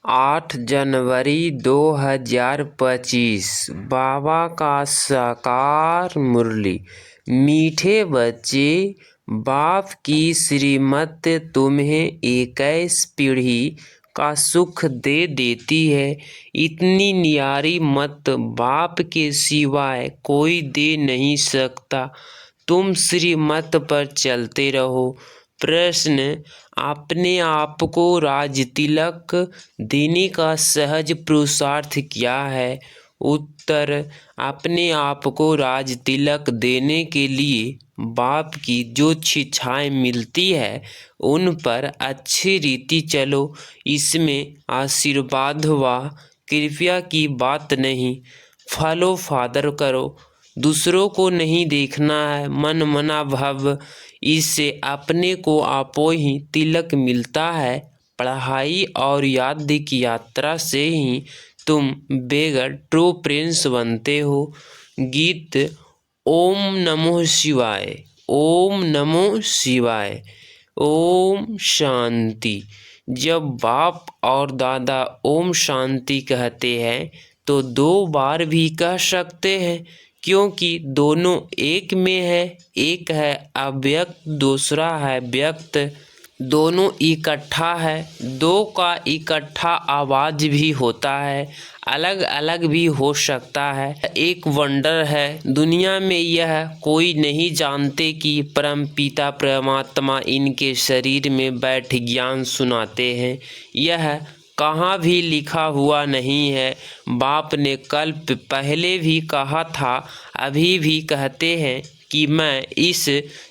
8 जनवरी 2025 बाबा का साकार मुरली। मीठे बच्चे, बाप की श्रीमत तुम्हें 21 पीढ़ी का सुख दे देती है। इतनी न्यारी मत बाप के सिवाय कोई दे नहीं सकता। तुम श्रीमत पर चलते रहो। प्रश्न, अपने आप को राजतिलक देने का सहज पुरुषार्थ क्या है? उत्तर, अपने आप को राजतिलक देने के लिए बाप की जो शिक्षाएं मिलती है उन पर अच्छी रीति चलो। इसमें आशीर्वाद व कृपया की बात नहीं, फॉलो फादर करो। दूसरों को नहीं देखना है, मन मना भव। इससे अपने को आपो ही तिलक मिलता है। पढ़ाई और याद की यात्रा से ही तुम बेगर ट्रू प्रिंस बनते हो। गीत। ओम नमो शिवाय, ओम नमो शिवाय, ओम शांति। जब बाप और दादा ओम शांति कहते हैं तो 2 बार भी कह सकते हैं, क्योंकि दोनों एक में है। एक है अव्यक्त, दूसरा है व्यक्त। दोनों इकट्ठा है। 2 का इकट्ठा आवाज भी होता है, अलग अलग भी हो सकता है। एक वंडर है दुनिया में, यह कोई नहीं जानते कि परमपिता परमात्मा इनके शरीर में बैठ ज्ञान सुनाते हैं। यह कहाँ भी लिखा हुआ नहीं है। बाप ने कल्प पहले भी कहा था, अभी भी कहते हैं कि मैं इस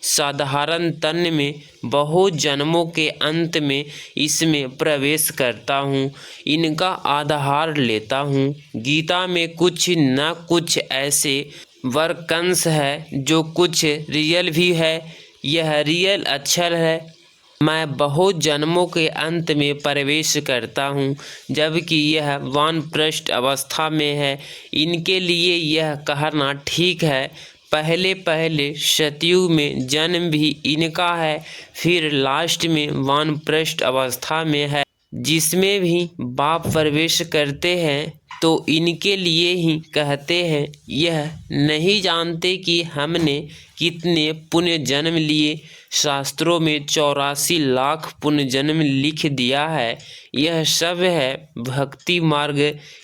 साधारण तन में बहुत जन्मों के अंत में इसमें प्रवेश करता हूँ, इनका आधार लेता हूँ। गीता में कुछ न कुछ ऐसे वर्कंस है जो कुछ रियल भी है। यह रियल अक्षर है। मैं बहुत जन्मों के अंत में प्रवेश करता हूँ, जबकि यह वानप्रस्थ अवस्था में है। इनके लिए यह कहना ठीक है। पहले पहले सतयुग में जन्म भी इनका है, फिर लास्ट में वानप्रस्थ अवस्था में है, जिसमें भी बाप प्रवेश करते हैं तो इनके लिए ही कहते हैं। यह नहीं जानते कि हमने कितने पुण्य जन्म लिए। शास्त्रों में 84 लाख पुण्य जन्म लिख दिया है। यह सब है भक्ति मार्ग।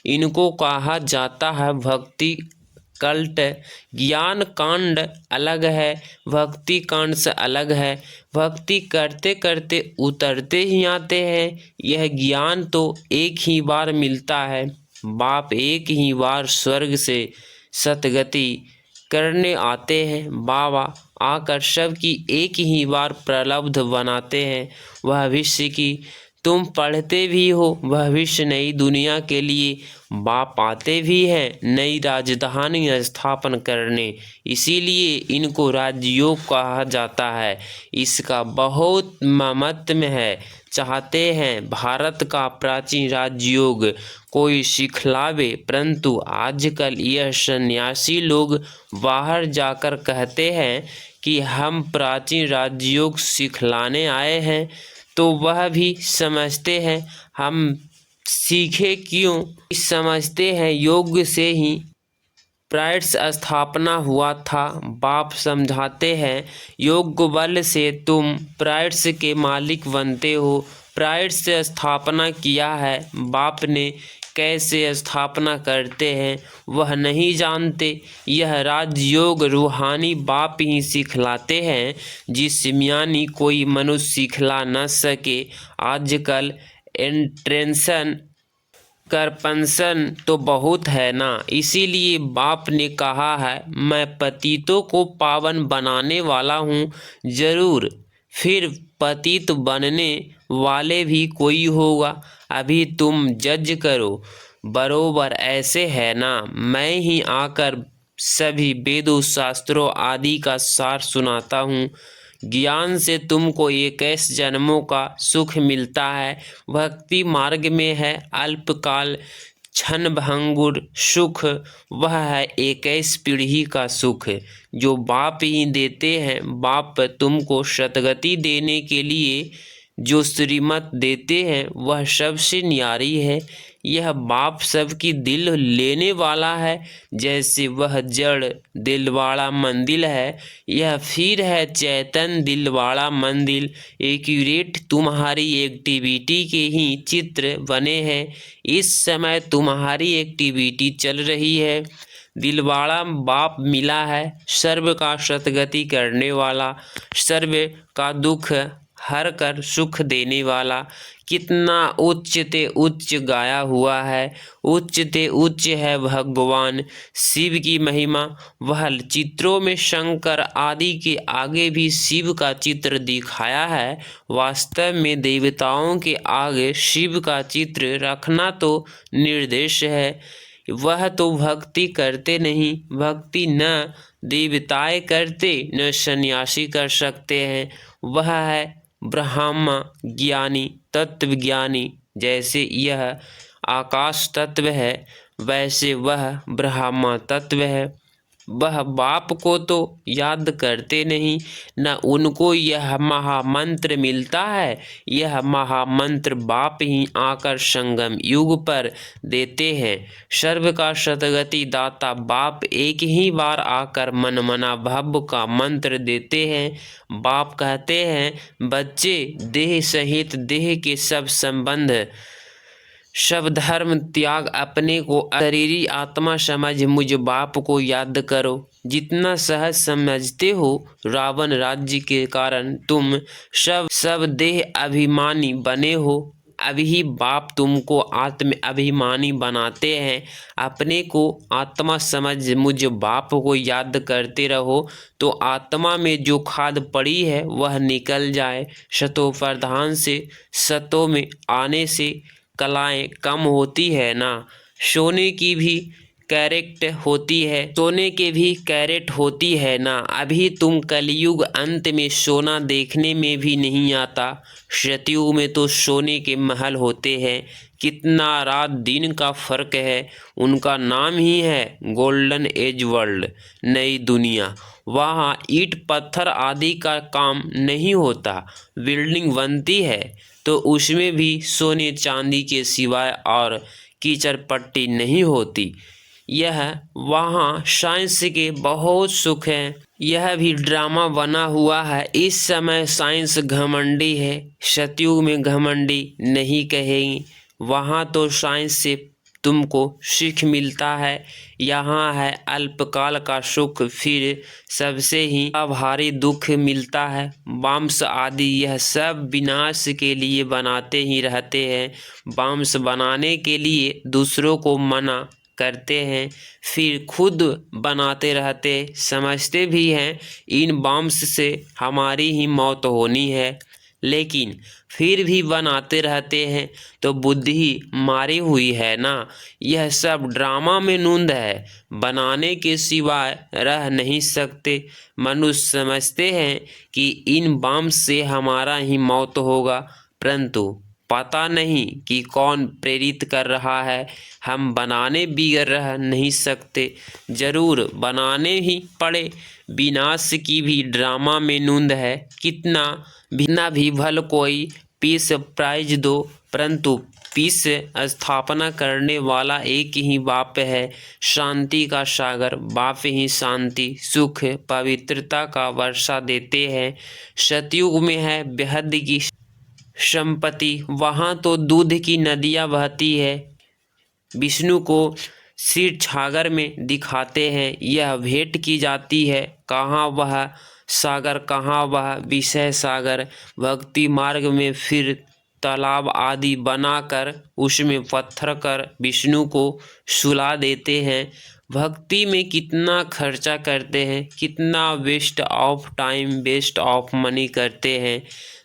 इनको कहा जाता है भक्ति कल्ट। ज्ञान कांड अलग है, भक्ति कांड से अलग है। भक्ति करते करते उतरते ही आते हैं। यह ज्ञान तो एक ही बार मिलता है। बाप एक ही बार स्वर्ग से सतगति करने आते हैं। बाबा आकर सबकी एक ही बार प्रलब्ध बनाते हैं। भविष्य की तुम पढ़ते भी हो। भविष्य नई दुनिया के लिए बाप आते भी हैं नई राजधानी स्थापन करने। इसीलिए इनको राजयोग कहा जाता है। इसका बहुत महत्व है। चाहते हैं भारत का प्राचीन राजयोग कोई सिखलावे, परंतु आजकल यह सन्यासी लोग बाहर जाकर कहते हैं कि हम प्राचीन राजयोग सिखलाने आए हैं, तो वह भी समझते हैं हम सीखे क्यों। समझते हैं योग से ही प्राइड्स स्थापना हुआ था। बाप समझाते हैं योग बल से तुम प्राइड्स के मालिक बनते हो। प्राइड्स से स्थापना किया है। बाप ने कैसे स्थापना करते हैं वह नहीं जानते। यह राजयोग रूहानी बाप ही सिखलाते हैं, जिसमें कोई मनुष्य सिखला न सके। आजकल एंट्रेंसन करपंसन तो बहुत है ना, इसीलिए बाप ने कहा है मैं पतितों को पावन बनाने वाला हूँ। जरूर फिर पतित बनने वाले भी कोई होगा। अभी तुम जज करो। बरोबर ऐसे है ना, मैं ही आकर सभी वेदों शास्त्रों आदि का सार सुनाता हूँ। ज्ञान से तुमको 21 जन्मों का सुख मिलता है। भक्ति मार्ग में है अल्पकाल क्षणभंगुर सुख, वह है 21 पीढ़ी का सुख जो बाप ही देते हैं। बाप तुमको सतगति देने के लिए जो श्रीमत देते हैं वह सबसे न्यारी है। यह बाप सबकी दिल लेने वाला है। जैसे वह जड़ दिलवाड़ा मंदिर है, यह फिर है चैतन्य दिलवाड़ा मंदिर। एक्यूरेट तुम्हारी एक्टिविटी के ही चित्र बने हैं। इस समय तुम्हारी एक्टिविटी चल रही है। दिलवाड़ा बाप मिला है, सर्व का सतगति करने वाला, सर्व का दुख हर कर सुख देने वाला। कितना उच्च ते उच्च गाया हुआ है। उच्च ते उच्च है भगवान शिव की महिमा। वह चित्रों में शंकर आदि के आगे भी शिव का चित्र दिखाया है। वास्तव में देवताओं के आगे शिव का चित्र रखना तो निर्देश है। वह तो भक्ति करते नहीं। भक्ति न देवताएं करते न सन्यासी कर सकते हैं। वह है ब्रह्मा ज्ञानी तत्वज्ञानी। जैसे यह आकाश तत्व है वैसे वह ब्रह्मा तत्व है। वह बाप को तो याद करते नहीं, न उनको यह महामंत्र मिलता है। यह महामंत्र बाप ही आकर संगम युग पर देते हैं। सर्व का सतगति दाता बाप एक ही बार आकर मनमना भव का मंत्र देते हैं। बाप कहते हैं, बच्चे देह सहित देह के सब संबंध सब धर्म त्याग अपने को शरीरी आत्मा समझ मुझ बाप को याद करो। जितना सहज समझते हो, रावण राज्य के कारण तुम सब देह अभिमानी बने हो। अभी बाप तुमको आत्म अभिमानी बनाते हैं। अपने को आत्मा समझ मुझ बाप को याद करते रहो तो आत्मा में जो खाद पड़ी है वह निकल जाए। सतो प्रधान से सतों में आने से कलाएं कम होती है ना। सोने की भी कैरेट होती है, सोने के भी कैरेट होती है ना। अभी तुम कलयुग अंत में सोना देखने में भी नहीं आता। सतयुग में तो सोने के महल होते हैं। कितना रात दिन का फर्क है। उनका नाम ही है गोल्डन एज वर्ल्ड, नई दुनिया। वहाँ ईंट पत्थर आदि का काम नहीं होता। बिल्डिंग बनती है तो उसमें भी सोने चांदी के सिवाय और कीचड़ पट्टी नहीं होती। यह वहाँ साइंस के बहुत सुख हैं। यह भी ड्रामा बना हुआ है। इस समय साइंस घमंडी है, सतयुग में घमंडी नहीं कहेगी। वहाँ तो साइंस से तुमको सीख मिलता है। यहाँ है अल्पकाल का सुख, फिर सबसे ही भारी दुख मिलता है। बांस आदि यह सब विनाश के लिए बनाते ही रहते हैं। बांस बनाने के लिए दूसरों को मना करते हैं, फिर खुद बनाते रहते, समझते भी हैं इन बांस से हमारी ही मौत होनी है, लेकिन फिर भी बनाते रहते हैं। तो बुद्धि मारी हुई है ना। यह सब ड्रामा में नूंद है, बनाने के सिवाय रह नहीं सकते। मनुष्य समझते हैं कि इन बाम से हमारा ही मौत होगा, परंतु पता नहीं कि कौन प्रेरित कर रहा है। हम बनाने बिगड़ रह नहीं सकते, जरूर बनाने ही पड़े। विनाश की भी ड्रामा में नूंद है। कितना भी भल कोई पीस प्राइज दो, परंतु पीस स्थापना करने वाला एक ही बाप है। शांति का सागर बाप ही शांति सुख पवित्रता का वर्षा देते हैं। सतयुग में है बेहद की संपत्ति, वहाँ तो दूध की नदियाँ बहती है। विष्णु को सिर छागर में दिखाते हैं, यह भेंट की जाती है। कहाँ वह सागर, कहाँ वह विषय सागर। भक्ति मार्ग में फिर तालाब आदि बनाकर उसमें पत्थर कर विष्णु को सुला देते हैं। भक्ति में कितना खर्चा करते हैं, कितना waste of time waste of money करते हैं।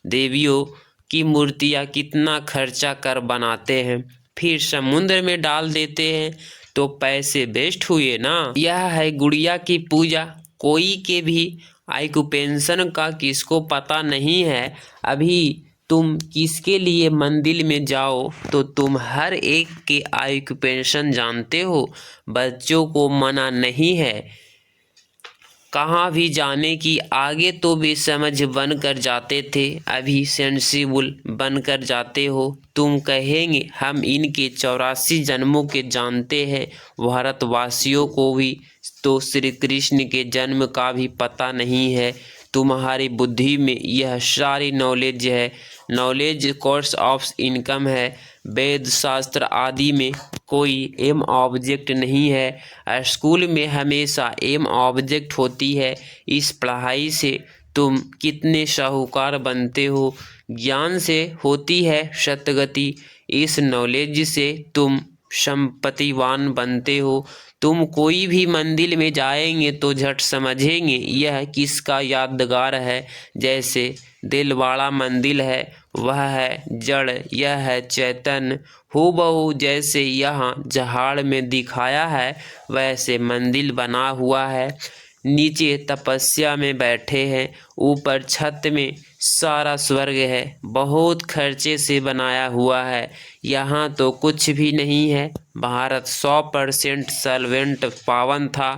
देवियों की मूर्तियाँ कितना खर्चा कर बनाते हैं, फिर समुद्र में डाल देते हैं तो पैसे वेस्ट हुए ना। यह है गुड़िया की पूजा। कोई के भी ऑक्यूपेशन का किसको पता नहीं है। अभी तुम किसके लिए मंदिर में जाओ तो तुम हर एक के ऑक्यूपेशन जानते हो। बच्चों को मना नहीं है कहाँ भी जाने की आगे तो बेसमझ बन कर जाते थे, अभी सेंसिबल बन कर जाते हो। तुम कहेंगे हम इनके 84 जन्मों के जानते हैं। भारतवासियों को भी तो श्री कृष्ण के जन्म का भी पता नहीं है। तुम्हारी बुद्धि में यह सारी नॉलेज है। नॉलेज कोर्स ऑफ इनकम है। वेद शास्त्र आदि में कोई एम ऑब्जेक्ट नहीं है। स्कूल में हमेशा एम ऑब्जेक्ट होती है। इस पढ़ाई से तुम कितने साहूकार बनते हो। ज्ञान से होती है सतगति। इस नॉलेज से तुम संपत्तिवान बनते हो। तुम कोई भी मंदिर में जाएंगे तो झट समझेंगे यह किसका यादगार है। जैसे दिलवाड़ा मंदिर है, वह है जड़, यह है चैतन्य। हूबहू जैसे यहाँ जहाड़ में दिखाया है वैसे मंदिर बना हुआ है। नीचे तपस्या में बैठे हैं, ऊपर छत में सारा स्वर्ग है। बहुत खर्चे से बनाया हुआ है। यहाँ तो कुछ भी नहीं है। भारत 100% सॉल्वेंट पावन था,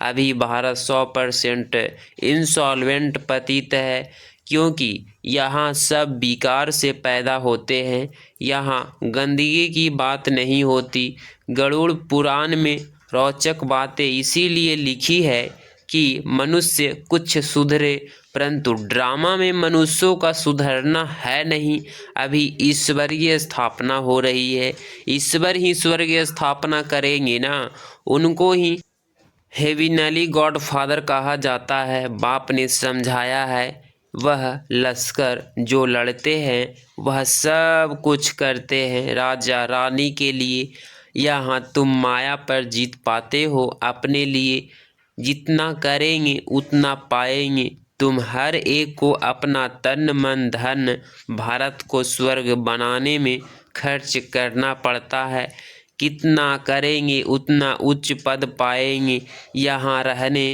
अभी भारत 100% इंसॉल्वेंट पतित है, क्योंकि यहाँ सब विकार से पैदा होते हैं। यहाँ गंदगी की बात नहीं होती। गरुड़ पुराण में रोचक बातें इसीलिए लिखी है कि मनुष्य कुछ सुधरे, परंतु ड्रामा में मनुष्यों का सुधरना है नहीं। अभी ईश्वरीय स्थापना हो रही है। ईश्वर ही स्वर्गीय स्थापना करेंगे ना, उनको ही हेविनली गॉडफादर कहा जाता है। बाप ने समझाया है, वह लश्कर जो लड़ते हैं वह सब कुछ करते हैं राजा रानी के लिए। यहाँ तुम माया पर जीत पाते हो अपने लिए। जितना करेंगे उतना पाएंगे। तुम हर एक को अपना तन मन धन भारत को स्वर्ग बनाने में खर्च करना पड़ता है। कितना करेंगे उतना उच्च पद पाएंगे। यहाँ रहने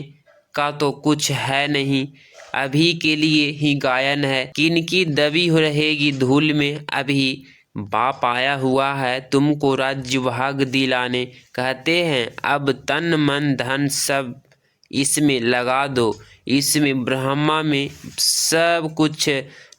का तो कुछ है नहीं, अभी के लिए ही गायन है। किनकी दबी हो रहेगी धूल में, अभी बाप आया हुआ है तुमको राज्य भाग दिलाने। कहते हैं अब तन मन धन सब इसमें लगा दो। इसमें ब्रह्मा में सब कुछ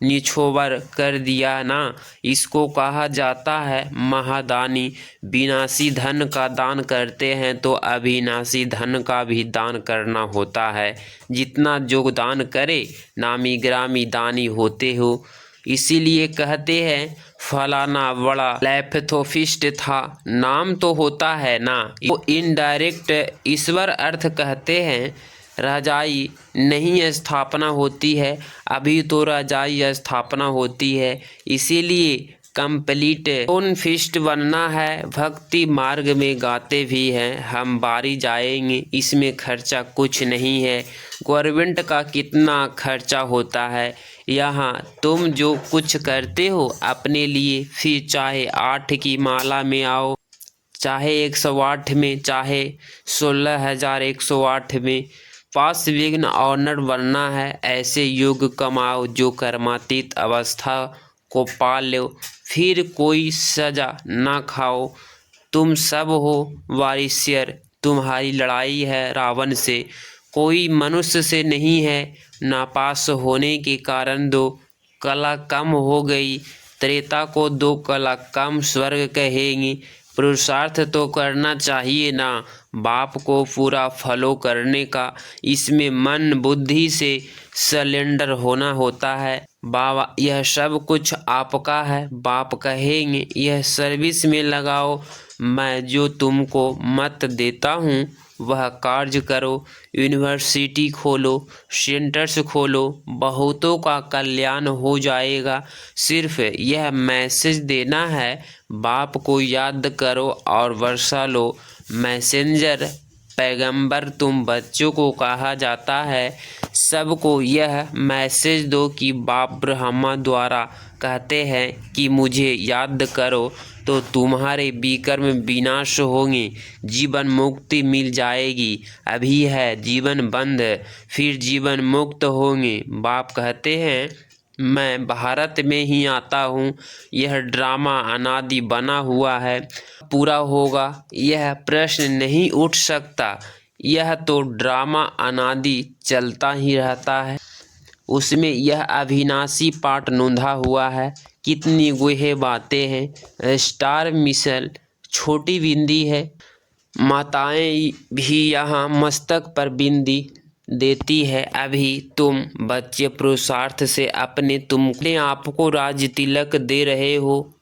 निछोवर कर दिया ना। इसको कहा जाता है महादानी। विनाशी धन का दान करते हैं तो अविनाशी धन का भी दान करना होता है। जितना योगदान करे नामी ग्रामी दानी होते हो। इसीलिए कहते हैं फलाना बड़ा लैप्थोफिस्ट था, नाम तो होता है ना। वो इनडायरेक्ट ईश्वर अर्थ कहते हैं। रजाई नहीं स्थापना होती है, अभी तो रजाई स्थापना होती है। इसीलिए कंप्लीट ओन फिस्ट बनना है। भक्ति मार्ग में गाते भी हैं हम बारी जाएंगे, इसमें खर्चा कुछ नहीं है। गवर्नमेंट का कितना खर्चा होता है। यहाँ तुम जो कुछ करते हो अपने लिए, फिर चाहे 8 की माला में आओ, चाहे 108 में, चाहे 16,108 में, पास विघ्न ऑनर बनना है। ऐसे योग कमाओ जो कर्मातीत अवस्था को पा लो, फिर कोई सजा ना खाओ। तुम सब हो वारिसियर, तुम्हारी लड़ाई है रावण से, कोई मनुष्य से नहीं है। नापास होने के कारण 2 कला कम हो गई। त्रेता को 2 कला कम स्वर्ग कहेंगे। पुरुषार्थ तो करना चाहिए ना बाप को पूरा फॉलो करने का। इसमें मन बुद्धि से सरेंडर होना होता है। बाबा यह सब कुछ आपका है। बाप कहेंगे यह सर्विस में लगाओ। मैं जो तुमको मत देता हूँ वह कार्य करो। यूनिवर्सिटी खोलो, सेंटर्स खोलो, बहुतों का कल्याण हो जाएगा। सिर्फ यह मैसेज देना है, बाप को याद करो और वर्षा लो। मैसेंजर पैगंबर तुम बच्चों को कहा जाता है। सबको यह मैसेज दो कि बाप ब्रह्मा द्वारा कहते हैं कि मुझे याद करो तो तुम्हारे विकर्म विनाश होंगे, जीवन मुक्ति मिल जाएगी। अभी है जीवन बंद, फिर जीवन मुक्त होंगे। बाप कहते हैं मैं भारत में ही आता हूँ। यह ड्रामा अनादि बना हुआ है, पूरा होगा यह प्रश्न नहीं उठ सकता। यह तो ड्रामा अनादि चलता ही रहता है, उसमें यह अविनाशी पाठ नोंधा हुआ है। कितनी गुहे बातें हैं। स्टार मिसल छोटी बिंदी है, माताएं भी यहाँ मस्तक पर बिंदी देती है। अभी तुम बच्चे पुरुषार्थ से अपने आप को राज तिलक दे रहे हो।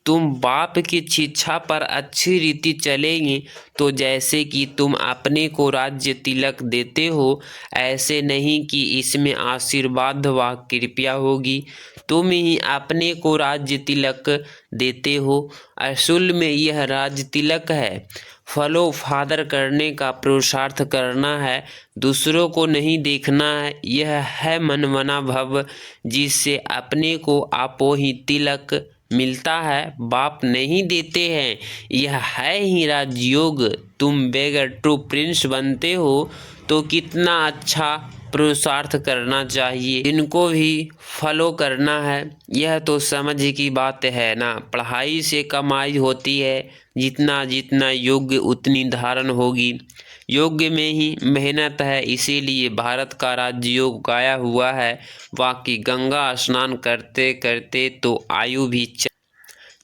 तुम बाप की शिक्षा पर अच्छी रीति चलेंगे तो जैसे कि तुम अपने को राज्य तिलक देते हो, ऐसे नहीं कि इसमें आशीर्वाद व कृपया होगी। तुम ही अपने को राज्य तिलक देते हो। असल में यह राज तिलक है। फॉलो फादर करने का पुरुषार्थ करना है, दूसरों को नहीं देखना है। यह है मनमना भव, जिससे अपने को आपो ही तिलक मिलता है, बाप नहीं देते हैं। यह है ही राजयोग। तुम बेगर ट्रू प्रिंस बनते हो तो कितना अच्छा पुरुषार्थ करना चाहिए, इनको भी फॉलो करना है। यह तो समझ की बात है ना। पढ़ाई से कमाई होती है, जितना जितना योग्य उतनी धारण होगी। योग्य में ही मेहनत है, इसीलिए भारत का राजयोग गाया हुआ है। बाकी गंगा स्नान करते करते तो आयु भी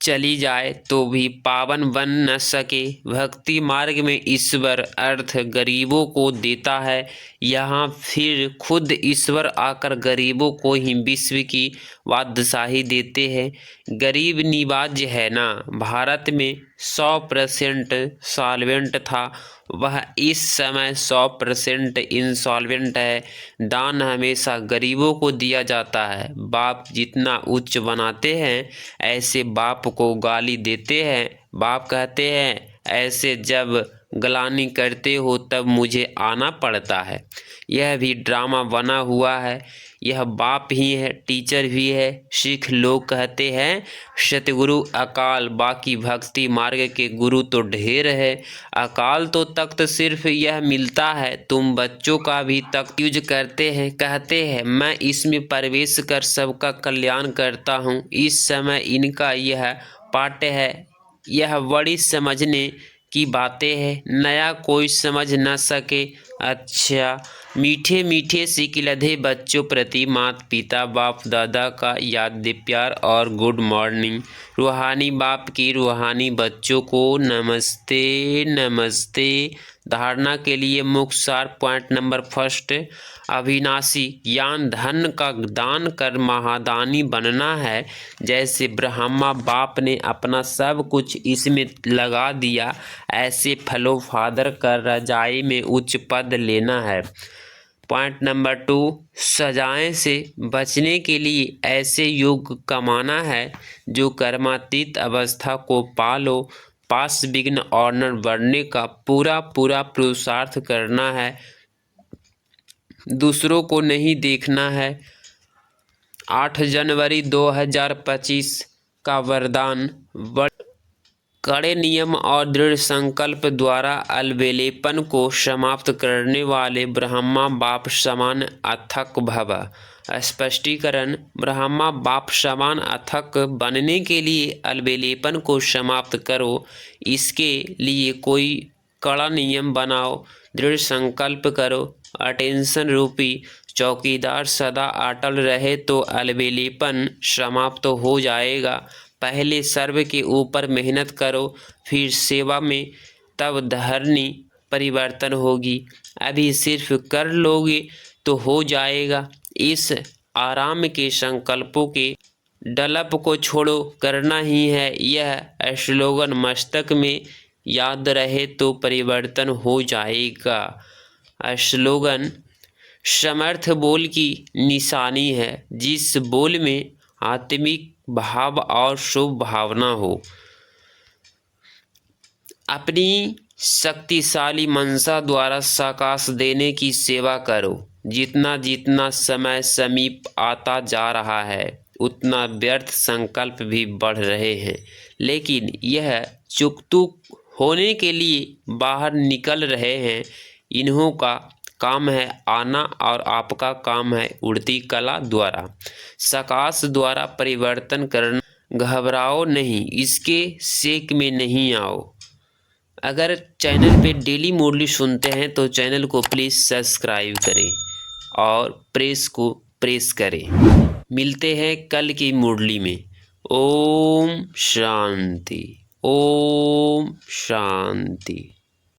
चली जाए तो भी पावन बन न सके। भक्ति मार्ग में ईश्वर अर्थ गरीबों को देता है। यहाँ फिर खुद ईश्वर आकर गरीबों को ही विश्व की बादशाही देते हैं। गरीब निवाज है ना। भारत में 100% सॉल्वेंट था, वह इस समय 100% इंसॉल्वेंट है। दान हमेशा गरीबों को दिया जाता है। बाप जितना उच्च बनाते हैं, ऐसे बाप को गाली देते हैं। बाप कहते हैं ऐसे जब गलानी करते हो तब मुझे आना पड़ता है। यह भी ड्रामा बना हुआ है। यह बाप ही है, टीचर भी है। सिख लोग कहते हैं सतगुरु अकाल, बाकी भक्ति मार्ग के गुरु तो ढेर है। अकाल तो तख्त सिर्फ यह मिलता है, तुम बच्चों का भी तख्त यूज करते हैं। कहते हैं मैं इसमें प्रवेश कर सबका कल्याण करता हूँ। इस समय इनका यह पाठ है। यह बड़ी समझने की बातें हैं, नया कोई समझ न सके। अच्छा, मीठे मीठे सिकिलधे बच्चों प्रति माता पिता बाप दादा का याद दे प्यार और गुड मॉर्निंग। रूहानी बाप की रूहानी बच्चों को नमस्ते नमस्ते। धारणा के लिए मुख्य सार पॉइंट नंबर फर्स्ट, अविनाशी ज्ञान धन का दान कर महादानी बनना है। जैसे ब्रह्मा बाप ने अपना सब कुछ इसमें लगा दिया, ऐसे फलो फादर कर रजाई में उच्च पद लेना है। पॉइंट नंबर 2, सजाएं से बचने के लिए ऐसे योग कमाना है जो कर्मातीत अवस्था को पालो। पास विघ्न ऑनर बढ़ने का पूरा पूरा पुरुषार्थ करना है, दूसरों को नहीं देखना है। 8 जनवरी 2025 का वरदान, कड़े नियम और दृढ़ संकल्प द्वारा अलबेलेपन को समाप्त करने वाले ब्रह्मा बाप समान अथक भव। स्पष्टीकरण, ब्रह्मा बाप समान अथक बनने के लिए अलबेलेपन को समाप्त करो। इसके लिए कोई कड़ा नियम बनाओ, दृढ़ संकल्प करो। अटेंशन रूपी चौकीदार सदा अटल रहे तो अलबेलेपन समाप्त हो जाएगा। पहले सर्व के ऊपर मेहनत करो, फिर सेवा में, तब धरनी परिवर्तन होगी। अभी सिर्फ कर लोगे तो हो जाएगा। इस आराम के संकल्पों के डलप को छोड़ो, करना ही है। यह स्लोगन मस्तक में याद रहे तो परिवर्तन हो जाएगा। स्लोगन समर्थ बोल की निशानी है, जिस बोल में आत्मिक भाव और शुभ भावना हो। अपनी शक्तिशाली मनसा द्वारा साकाश देने की सेवा करो। जितना जितना समय समीप आता जा रहा है, उतना व्यर्थ संकल्प भी बढ़ रहे हैं। लेकिन यह चुकतुक होने के लिए बाहर निकल रहे हैं। इन्हों का काम है आना और आपका काम है उड़ती कला द्वारा, सकाश द्वारा परिवर्तन करना। घबराओ नहीं, इसके सेक में नहीं आओ। अगर चैनल पे डेली मुरली सुनते हैं तो चैनल को प्लीज़ सब्सक्राइब करें और प्रेस करें। मिलते हैं कल की मुरली में। ओम शांति, ओम शांति।